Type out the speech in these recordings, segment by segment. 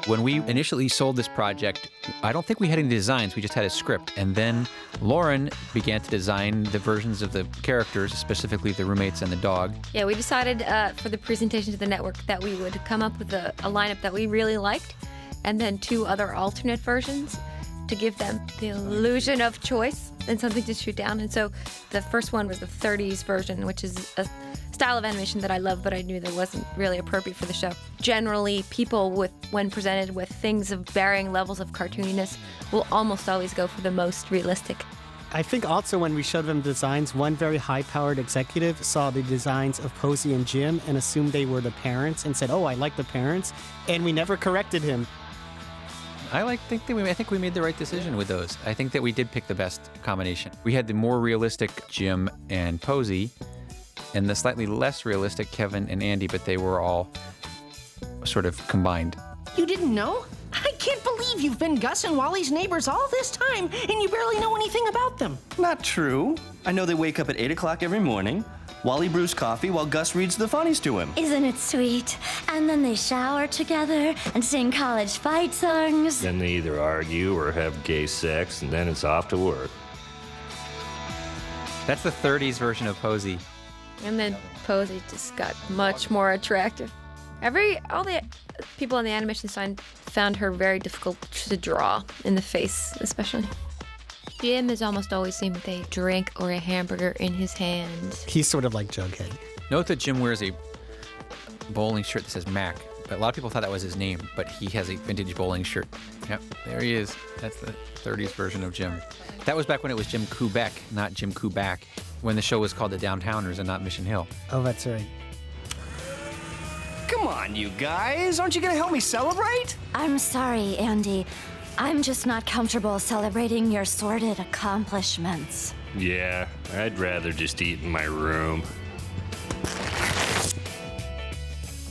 When we initially sold this project, I don't think we had any designs, we just had a script. And then Lauren began to design the versions of the characters, specifically the roommates and the dog. Yeah, we decided for the presentation to the network that we would come up with a lineup that we really liked, and then 2 other alternate versions to give them the illusion of choice and something to shoot down. And so the first one was the 30s version, which is a style of animation that I love, but I knew that wasn't really appropriate for the show. Generally, people, when presented with things of varying levels of cartooniness, will almost always go for the most realistic. I think also when we showed them designs, one very high-powered executive saw the designs of Posey and Jim and assumed they were the parents and said, "Oh, I like the parents," and we never corrected him. I think we made the right decision with those. I think that we did pick the best combination. We had the more realistic Jim and Posey, and the slightly less realistic Kevin and Andy, but they were all sort of combined. You didn't know? I can't believe you've been Gus and Wally's neighbors all this time, and you barely know anything about them. Not true. I know they wake up at 8 o'clock every morning. Wally brews coffee while Gus reads the funnies to him. Isn't it sweet? And then they shower together and sing college fight songs. Then they either argue or have gay sex, and then it's off to work. That's the 30s version of Posey. And then Posey just got much more attractive. All the people on the animation side found her very difficult to draw, in the face especially. Jim is almost always seen with a drink or a hamburger in his hands. He's sort of like Jughead. Note that Jim wears a bowling shirt that says Mac. But a lot of people thought that was his name, but he has a vintage bowling shirt. Yep, there he is. That's the 30s version of Jim. That was back when it was Jim Kubek, not Jim Kubak, when the show was called The Downtowners and not Mission Hill. Oh, that's right. Come on, you guys. Aren't you going to help me celebrate? I'm sorry, Andy. I'm just not comfortable celebrating your sordid accomplishments. Yeah, I'd rather just eat in my room.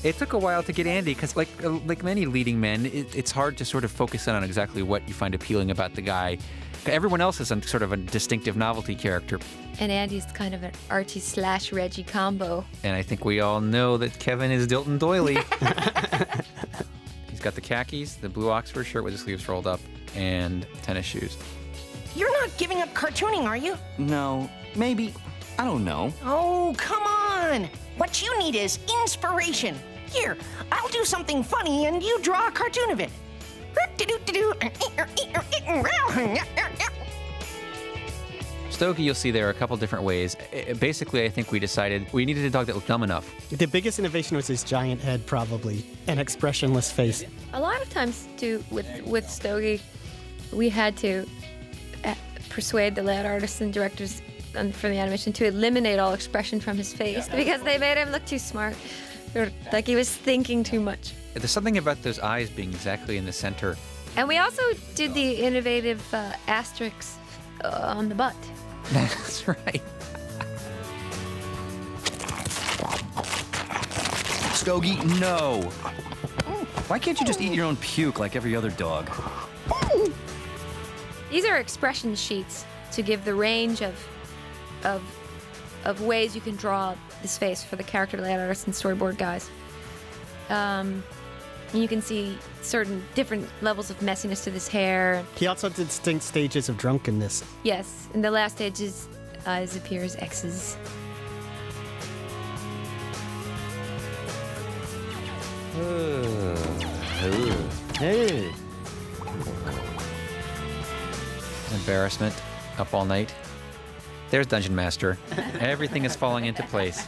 It took a while to get Andy, because like many leading men, it's hard to sort of focus in on exactly what you find appealing about the guy. Everyone else is sort of a distinctive novelty character. And Andy's kind of an Archie/Reggie combo. And I think we all know that Kevin is Dilton Doily. He's got the khakis, the blue Oxford shirt with the sleeves rolled up, and tennis shoes. You're not giving up cartooning, are you? No, maybe. I don't know. Oh, come on. What you need is inspiration. Here, I'll do something funny and you draw a cartoon of it. Stogie, you'll see there are a couple different ways. Basically, I think we decided we needed a dog that looked dumb enough. The biggest innovation was his giant head, probably, an expressionless face. A lot of times, too, with Stogie, we had to persuade the layout artists and directors for the animation to eliminate all expression from his face because they made him look too smart. Like he was thinking too much. There's something about those eyes being exactly in the center. And we also did the innovative asterisks on the butt. That's right. Stogie, no. Why can't you just eat your own puke like every other dog? These are expression sheets to give the range of ways you can draw this face for the character layout artists and storyboard guys. You can see certain different levels of messiness to this hair. He also did distinct stages of drunkenness. Yes, in the last stage, his eyes appear as X's. Hey. Embarrassment, up all night. There's Dungeon Master. Everything is falling into place.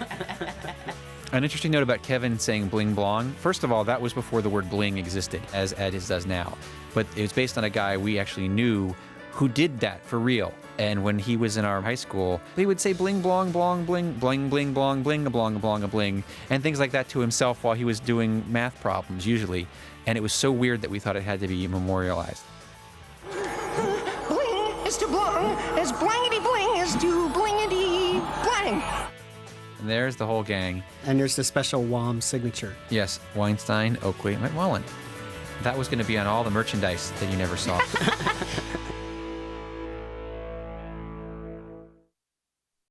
An interesting note about Kevin saying bling blong. First of all, that was before the word bling existed, as Ed does now. But it was based on a guy we actually knew who did that for real. And when he was in our high school, he would say bling blong blong bling bling bling blong bling a blong a blong a bling and things like that to himself while he was doing math problems usually. And it was so weird that we thought it had to be memorialized. Bling is to blong as blangity bling is to blingity blang. And there's the whole gang. And there's the special WOM signature. Yes, Weinstein, Oakley, McMullen. That was going to be on all the merchandise that you never saw.